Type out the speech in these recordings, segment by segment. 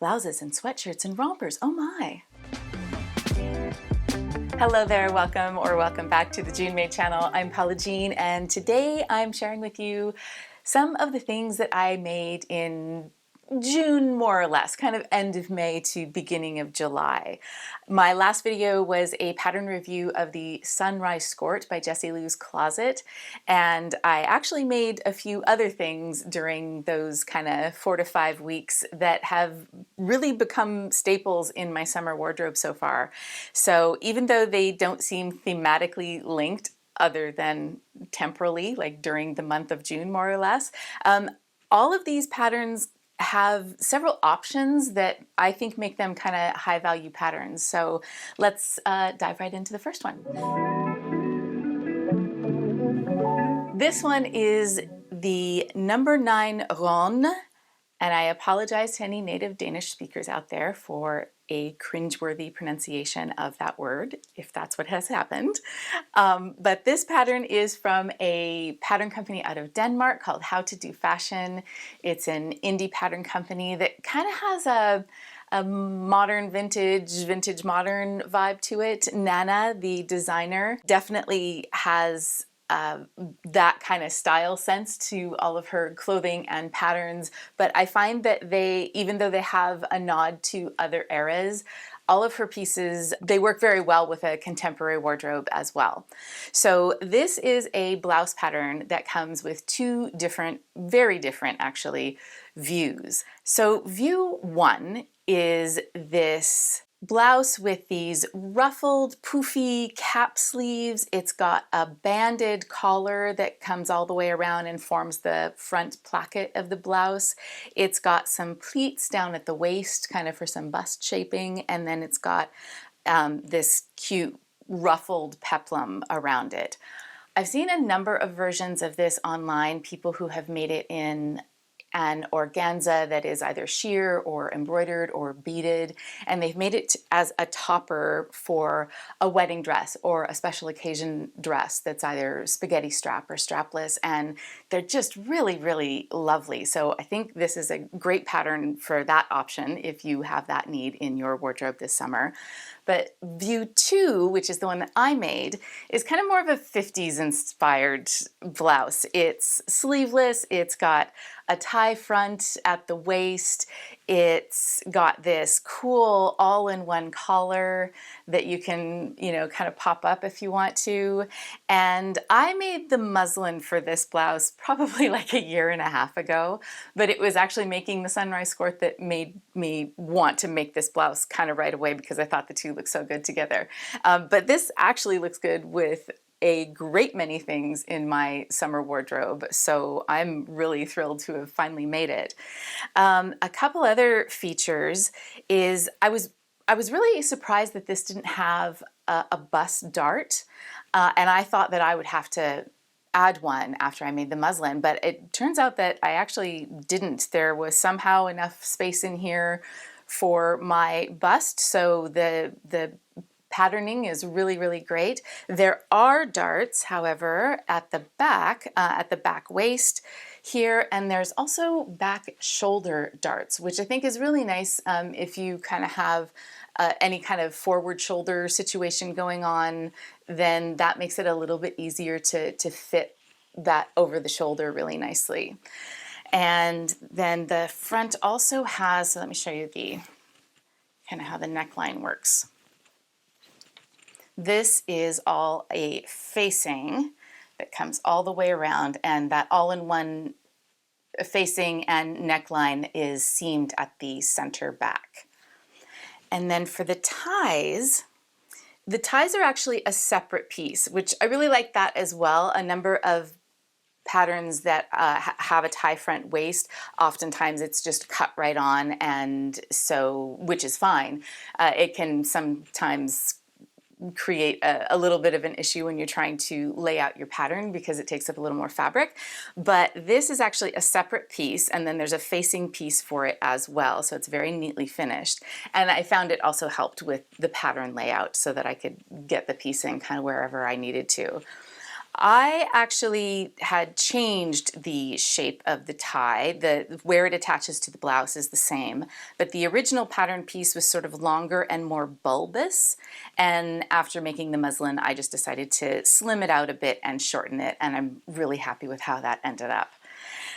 blouses and sweatshirts and rompers. Oh my! Hello there, welcome back to the June Made channel. I'm Paula Jean, and today I'm sharing with you some of the things that I made in June, more or less, kind of end of May to beginning of July. My last video was a pattern review of the Sunrise Skirt by Jessie Lou's Closet, and I actually made a few other things during those kind of 4 to 5 weeks that have really become staples in my summer wardrobe so far. So even though they don't seem thematically linked, other than temporally, like during the month of June, more or less, all of these patterns have several options that I think make them kind of high value patterns. So let's dive right into the first one. This one is the number 9 RØNNE, and I apologize to any native Danish speakers out there for a cringeworthy pronunciation of that word, if that's what has happened. But this pattern is from a pattern company out of Denmark called How to Do Fashion. It's an indie pattern company that kind of has a modern vintage modern vibe to it. Nana, the designer, definitely has that kind of style sense to all of her clothing and patterns, but I find that they, even though they have a nod to other eras, all of her pieces, they work very well with a contemporary wardrobe as well. So this is a blouse pattern that comes with 2 different, very different actually, views. So view 1 is this blouse with these ruffled, poofy cap sleeves. It's got a banded collar that comes all the way around and forms the front placket of the blouse. It's got some pleats down at the waist, kind of for some bust shaping, and then it's got this cute ruffled peplum around it. I've seen a number of versions of this online, people who have made it in an organza that is either sheer or embroidered or beaded, and they've made it as a topper for a wedding dress or a special occasion dress that's either spaghetti strap or strapless, and they're just really, really lovely. So I think this is a great pattern for that option if you have that need in your wardrobe this summer. But view 2, which is the one that I made, is kind of more of a 50s inspired blouse. It's sleeveless, it's got a tie front at the waist, it's got this cool all-in-one collar that you can, kind of pop up if you want to. And I made the muslin for this blouse probably like 1.5 years ago, but it was actually making the Sunrise Skirt that made me want to make this blouse kind of right away, because I thought the 2 looked so good together. But this actually looks good with a great many things in my summer wardrobe, so I'm really thrilled to have finally made it. A couple other features is I was really surprised that this didn't have a bust dart, and I thought that I would have to add one after I made the muslin, but it turns out that I actually didn't. There was somehow enough space in here for my bust, so the patterning is really, really great. There are darts, however, at the back waist here, and there's also back shoulder darts, which I think is really nice if you kind of have any kind of forward shoulder situation going on. Then that makes it a little bit easier to fit that over the shoulder really nicely. And then the front also has, so let me show you the kind of how the neckline works. This is all a facing that comes all the way around, and that all-in-one facing and neckline is seamed at the center back. And then for the ties are actually a separate piece, which I really like that as well. A number of patterns that have a tie front waist, oftentimes it's just cut right on, and so, which is fine. It can sometimes create a little bit of an issue when you're trying to lay out your pattern because it takes up a little more fabric. But this is actually a separate piece, and then there's a facing piece for it as well, so it's very neatly finished. And I found it also helped with the pattern layout so that I could get the piecing kind of wherever I needed to. I actually had changed the shape of the tie. Where it attaches to the blouse is the same, but the original pattern piece was sort of longer and more bulbous. And after making the muslin, I just decided to slim it out a bit and shorten it, and I'm really happy with how that ended up.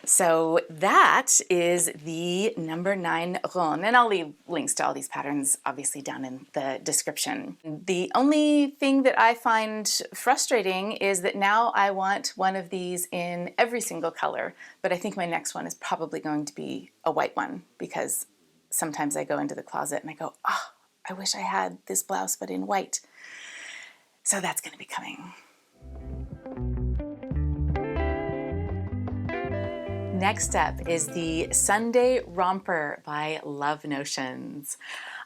So that is the number 9 RØNNE, and I'll leave links to all these patterns obviously down in the description. The only thing that I find frustrating is that now I want one of these in every single color, but I think my next one is probably going to be a white one, because sometimes I go into the closet and I go, oh, I wish I had this blouse but in white. So that's going to be coming. Next up is the Sunday Romper by Love Notions.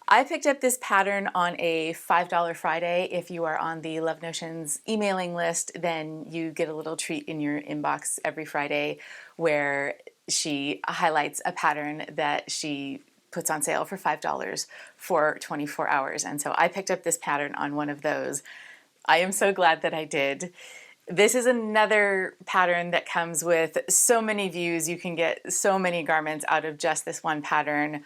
I picked up this pattern on a $5 Friday. If you are on the Love Notions emailing list, then you get a little treat in your inbox every Friday where she highlights a pattern that she puts on sale for $5 for 24 hours. And so I picked up this pattern on one of those. I am so glad that I did. This is another pattern that comes with so many views. You can get so many garments out of just this one pattern.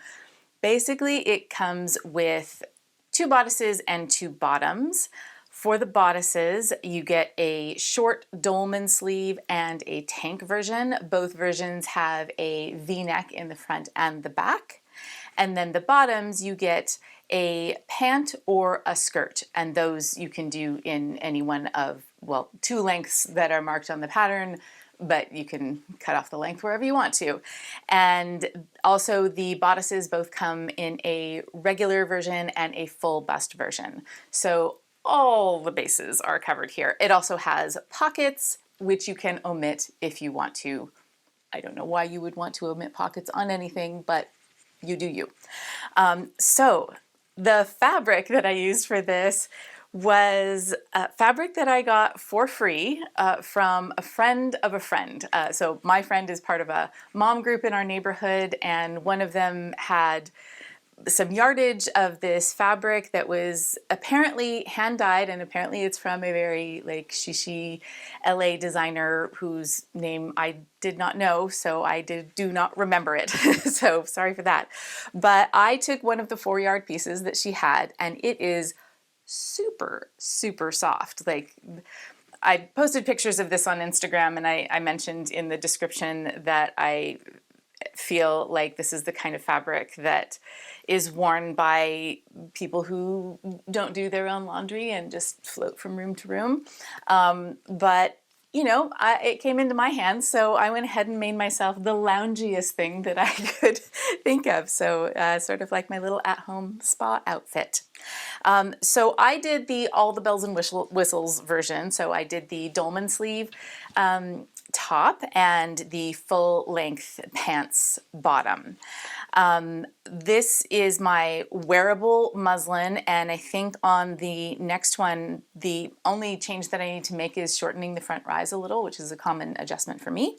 Basically, it comes with 2 bodices and 2 bottoms. For the bodices, you get a short dolman sleeve and a tank version. Both versions have a V-neck in the front and the back. And then the bottoms, you get a pant or a skirt, and those you can do in any one of, well, 2 lengths that are marked on the pattern, but you can cut off the length wherever you want to. And also the bodices both come in a regular version and a full bust version. So all the bases are covered here. It also has pockets, which you can omit if you want to. I don't know why you would want to omit pockets on anything, but you do you. So the fabric that I used for this was fabric that I got for free from a friend of a friend. So my friend is part of a mom group in our neighborhood, and one of them had some yardage of this fabric that was apparently hand dyed, and apparently it's from a very like shishi LA designer whose name I did not know, so I do not remember it. So sorry for that. But I took one of the 4-yard pieces that she had, and it is super, super soft. Like, I posted pictures of this on Instagram, and I mentioned in the description that I feel like this is the kind of fabric that is worn by people who don't do their own laundry and just float from room to room. But you know, it came into my hands, so I went ahead and made myself the loungiest thing that I could think of. So sort of like my little at-home spa outfit. So I did all the bells and whistles version. So I did the dolman sleeve top and the full length pants bottom. This is my wearable muslin, and I think on the next one, the only change that I need to make is shortening the front rise a little, which is a common adjustment for me.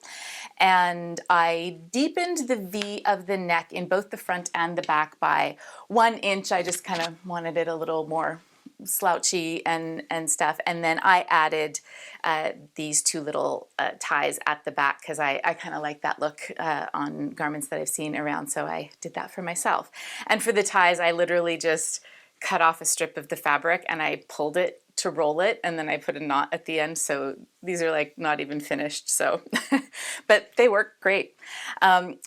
And I deepened the V of the neck in both the front and the back by 1 inch. I just kind of wanted it a little more slouchy and stuff, and then I added these 2 little ties at the back because I kind of like that look on garments that I've seen around, so I did that for myself. And for the ties, I literally just cut off a strip of the fabric and I pulled it to roll it, and then I put a knot at the end, so these are like not even finished, so but they work great.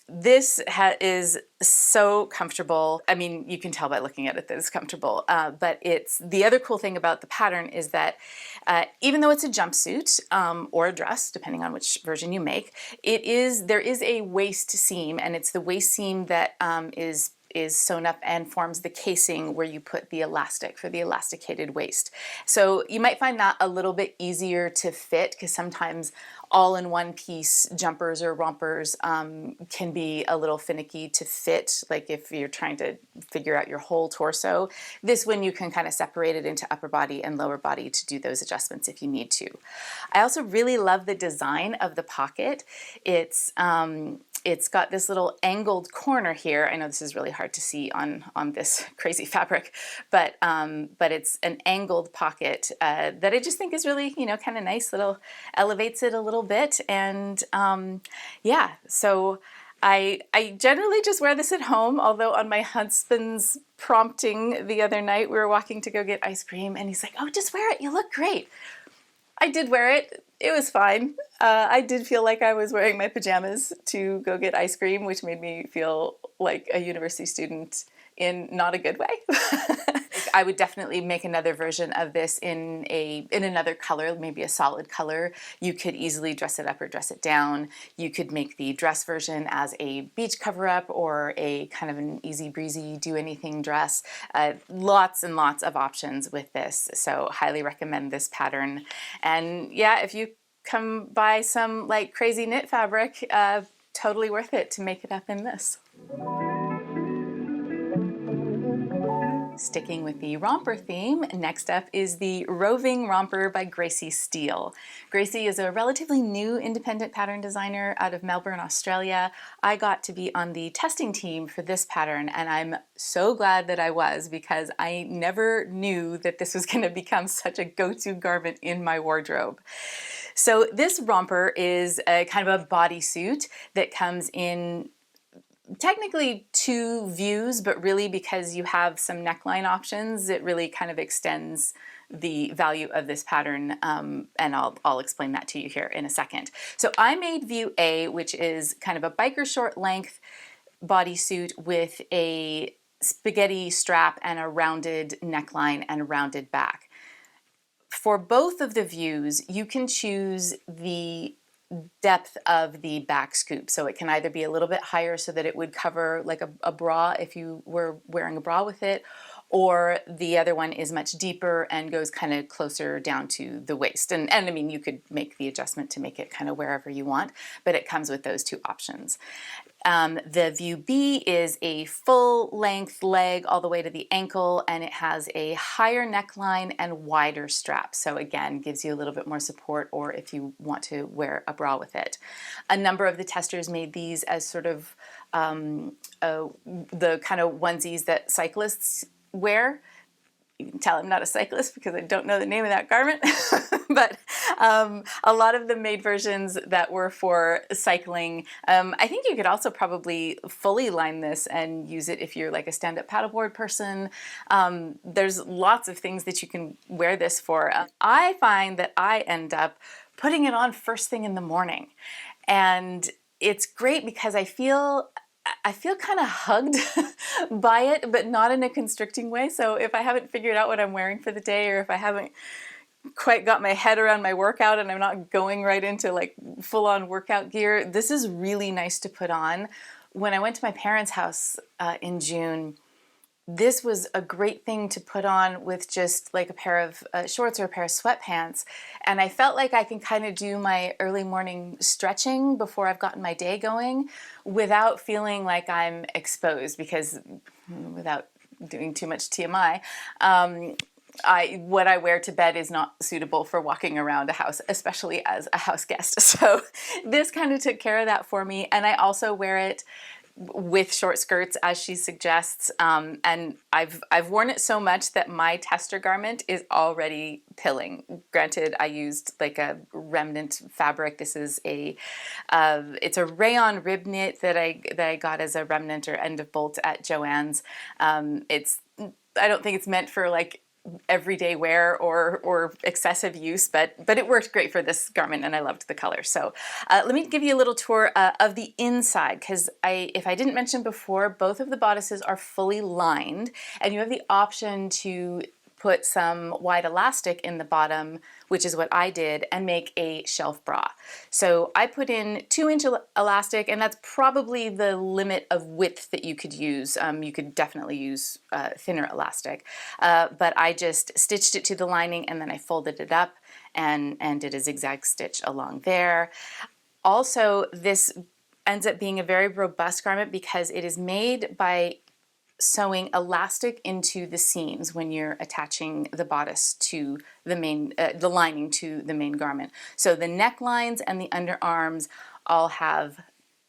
This is so comfortable. I mean, you can tell by looking at it that it's comfortable, but it's the other cool thing about the pattern is that even though it's a jumpsuit or a dress, depending on which version you make, there is a waist seam, and it's the waist seam that is sewn up and forms the casing where you put the elastic for the elasticated waist. So you might find that a little bit easier to fit, because sometimes all-in-one piece jumpers or rompers can be a little finicky to fit, like if you're trying to figure out your whole torso. This one you can kind of separate it into upper body and lower body to do those adjustments if you need to. I also really love the design of the pocket. It's It's got this little angled corner here. I know this is really hard to see on this crazy fabric, but it's an angled pocket that I just think is really, you know, kind of nice. Little elevates it a little bit, and yeah. So I generally just wear this at home. Although on my husband's prompting the other night, we were walking to go get ice cream, and he's like, "Oh, just wear it. You look great." I did wear it. It was fine. I did feel like I was wearing my pajamas to go get ice cream, which made me feel like a university student in not a good way. I would definitely make another version of this in another color, maybe a solid color. You could easily dress it up or dress it down. You could make the dress version as a beach cover-up or a kind of an easy breezy do anything dress. Lots and lots of options with this, so highly recommend this pattern. And yeah, if you come by some like crazy knit fabric, totally worth it to make it up in this. Sticking with the romper theme, next up is the Roving romper by Gracie Steele. Gracie is a relatively new independent pattern designer out of Melbourne, Australia. I got to be on the testing team for this pattern, and I'm so glad that I was, because I never knew that this was going to become such a go-to garment in my wardrobe. So this romper is a kind of a bodysuit that comes in technically two views, but really because you have some neckline options, it really kind of extends the value of this pattern, and I'll explain that to you here in a second. So I made view A, which is kind of a biker short length bodysuit with a spaghetti strap and a rounded neckline and a rounded back. For both of the views, you can choose the depth of the back scoop. So it can either be a little bit higher so that it would cover like a bra if you were wearing a bra with it, or the other one is much deeper and goes kind of closer down to the waist. And I mean, you could make the adjustment to make it kind of wherever you want, but it comes with those two options. The view B is a full length leg all the way to the ankle, and it has a higher neckline and wider strap. So again, gives you a little bit more support, or if you want to wear a bra with it. A number of the testers made these as sort of the kind of onesies that cyclists wear. You can tell I'm not a cyclist because I don't know the name of that garment, but a lot of them made versions that were for cycling. I think you could also probably fully line this and use it if you're like a stand-up paddleboard person. There's lots of things that you can wear this for. I find that I end up putting it on first thing in the morning, and it's great because I feel kind of hugged by it, but not in a constricting way. So if I haven't figured out what I'm wearing for the day, or if I haven't quite got my head around my workout and I'm not going right into like full-on workout gear, this is really nice to put on. When I went to my parents' house in June, this was a great thing to put on with just like a pair of shorts or a pair of sweatpants. And I felt like I can kind of do my early morning stretching before I've gotten my day going without feeling like I'm exposed, because without doing too much TMI, what I wear to bed is not suitable for walking around a house, especially as a house guest. So this kind of took care of that for me. And I also wear it with short skirts, as she suggests, and I've worn it so much that my tester garment is already pilling. Granted, I used like a remnant fabric. This is it's a rayon rib knit that I got as a remnant or end of bolt at Joann's. I don't think it's meant for like everyday wear or excessive use, but it worked great for this garment, and I loved the color. So let me give you a little tour of the inside, because if I didn't mention before, both of the bodices are fully lined, and you have the option to put some wide elastic in the bottom, which is what I did, and make a shelf bra. So I put in 2-inch elastic, and that's probably the limit of width that you could use. You could definitely use thinner elastic, but I just stitched it to the lining, and then I folded it up and did a zigzag stitch along there. Also, this ends up being a very robust garment because it is made by sewing elastic into the seams when you're attaching the bodice to the main, the lining to the main garment. So the necklines and the underarms all have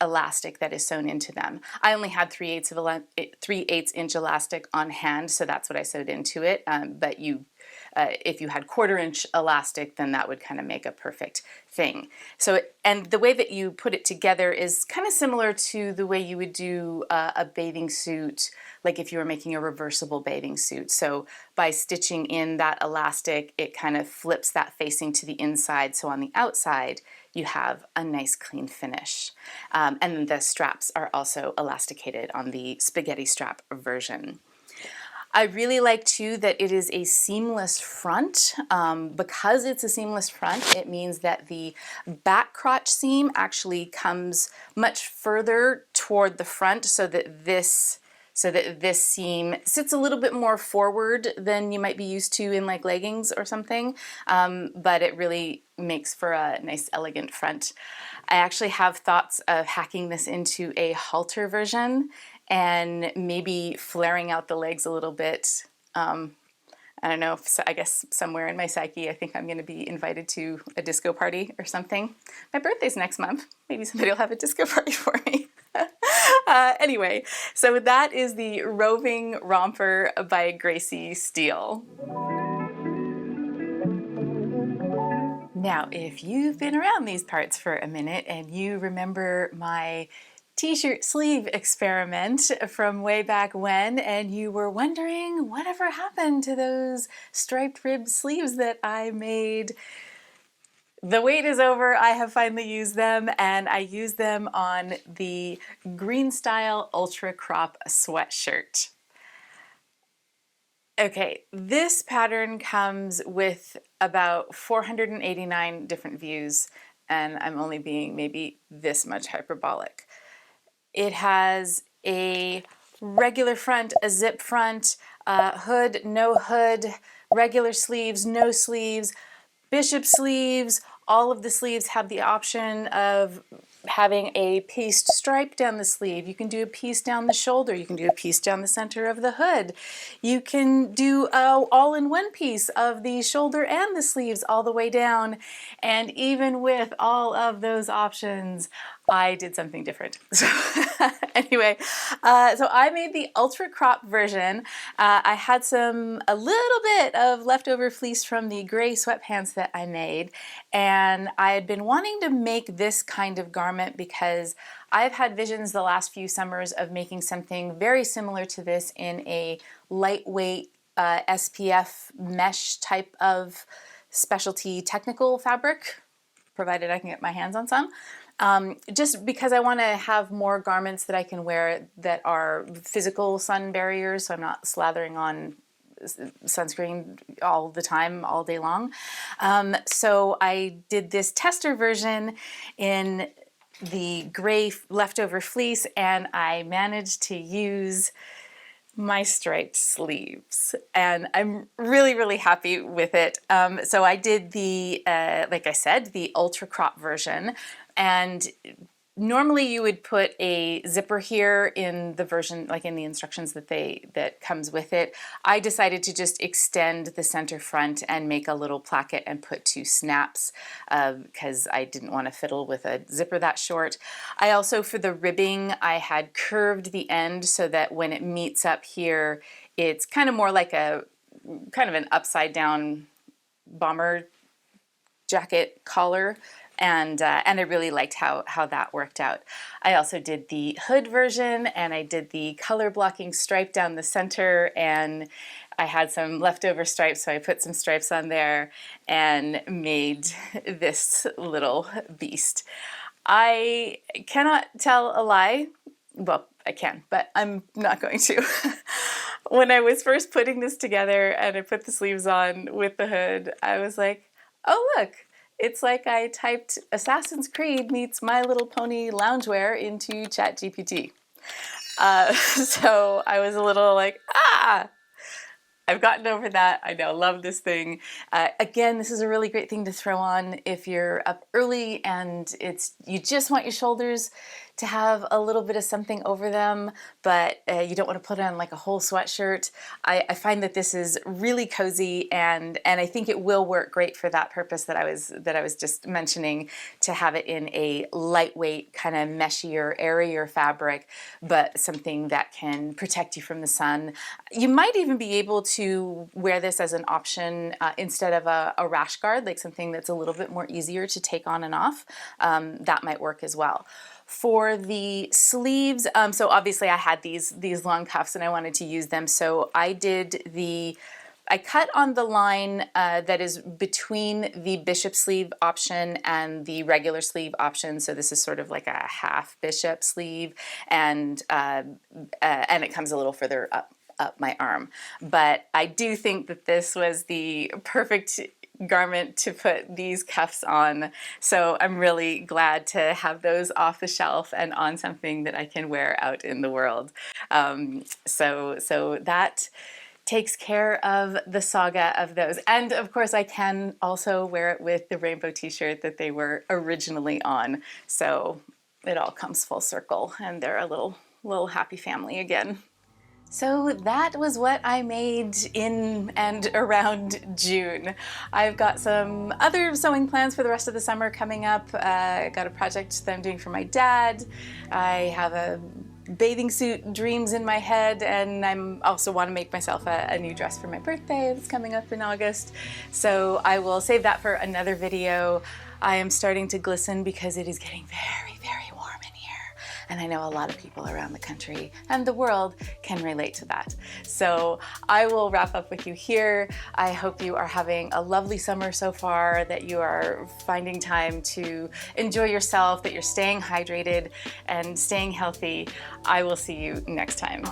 elastic that is sewn into them. I only had 3/8 inch elastic on hand, so that's what I sewed into it. But if you had 1/4 inch elastic, then that would kind of make a perfect thing. So, and the way that you put it together is kind of similar to the way you would do a bathing suit, like if you were making a reversible bathing suit. So by stitching in that elastic, it kind of flips that facing to the inside. So on the outside, you have a nice clean finish. And the straps are also elasticated on the spaghetti strap version. I really like too that it is a seamless front. Because it's a seamless front, it means that the back crotch seam actually comes much further toward the front, so that this seam sits a little bit more forward than you might be used to in like leggings or something, but it really makes for a nice elegant front. I actually have thoughts of hacking this into a halter version and maybe flaring out the legs a little bit. I don't know, I guess somewhere in my psyche I think I'm going to be invited to a disco party or something. My birthday's next month. Maybe somebody will have a disco party for me. Anyway, so that is the Roving Romper by Gracie Steele. Now, if you've been around these parts for a minute and you remember my t-shirt sleeve experiment from way back when, and you were wondering whatever happened to those striped rib sleeves that I made, the wait is over. I have finally used them, and I used them on the Green Style Ultra Crop sweatshirt. Okay, this pattern comes with about 489 different views, and I'm only being maybe this much hyperbolic. It has a regular front, a zip front, hood, no hood, regular sleeves, no sleeves, bishop sleeves. All of the sleeves have the option of having a pieced stripe down the sleeve. You can do a piece down the shoulder. You can do a piece down the center of the hood. You can do all in one piece of the shoulder and the sleeves all the way down. And even with all of those options, I did something different. So anyway, so I made the ultra crop version. I had a little bit of leftover fleece from the gray sweatpants that I made, and I had been wanting to make this kind of garment because I've had visions the last few summers of making something very similar to this in a lightweight SPF mesh type of specialty technical fabric, provided I can get my hands on some. Just because I want to have more garments that I can wear that are physical sun barriers, so I'm not slathering on sunscreen all the time, all day long. So I did this tester version in the gray leftover fleece, and I managed to use my striped sleeves, and I'm really, really happy with it. So I did the, like I said, the ultra crop version, and normally you would put a zipper here in the version, like in the instructions that comes with it. I decided to just extend the center front and make a little placket and put 2 snaps because I didn't want to fiddle with a zipper that short. I also, for the ribbing, I had curved the end so that when it meets up here, it's kind of more like a kind of an upside down bomber jacket collar. And I really liked how that worked out. I also did the hood version, and I did the color blocking stripe down the center, and I had some leftover stripes, so I put some stripes on there and made this little beast. I cannot tell a lie. Well, I can, but I'm not going to. When I was first putting this together and I put the sleeves on with the hood, I was like, oh look, it's like I typed Assassin's Creed meets My Little Pony loungewear into ChatGPT. So I was a little like, I've gotten over that. I now love this thing. Again, this is a really great thing to throw on if you're up early and you just want your shoulders to have a little bit of something over them, but you don't want to put on like a whole sweatshirt. I find that this is really cozy, and I think it will work great for that purpose that I was just mentioning, to have it in a lightweight, kind of meshier, airier fabric, but something that can protect you from the sun. You might even be able to wear this as an option instead of a rash guard, like something that's a little bit more easier to take on and off. That might work as well. For the sleeves, so obviously I had these long cuffs and I wanted to use them, so I cut on the line that is between the bishop sleeve option and the regular sleeve option. So this is sort of like a half bishop sleeve, and it comes a little further up my arm. But I do think that this was the perfect garment to put these cuffs on. So I'm really glad to have those off the shelf and on something that I can wear out in the world. So that takes care of the saga of those. And of course I can also wear it with the rainbow t-shirt that they were originally on. So it all comes full circle and they're a little happy family again. So that was what I made in and around June. I've got some other sewing plans for the rest of the summer coming up. I got a project that I'm doing for my dad. I have a bathing suit dreams in my head, and I'm also want to make myself a new dress for my birthday that's coming up in August. So I will save that for another video. I am starting to glisten because it is getting very, very warm in here. And I know a lot of people around the country and the world can relate to that. So I will wrap up with you here. I hope you are having a lovely summer so far, that you are finding time to enjoy yourself, that you're staying hydrated and staying healthy. I will see you next time.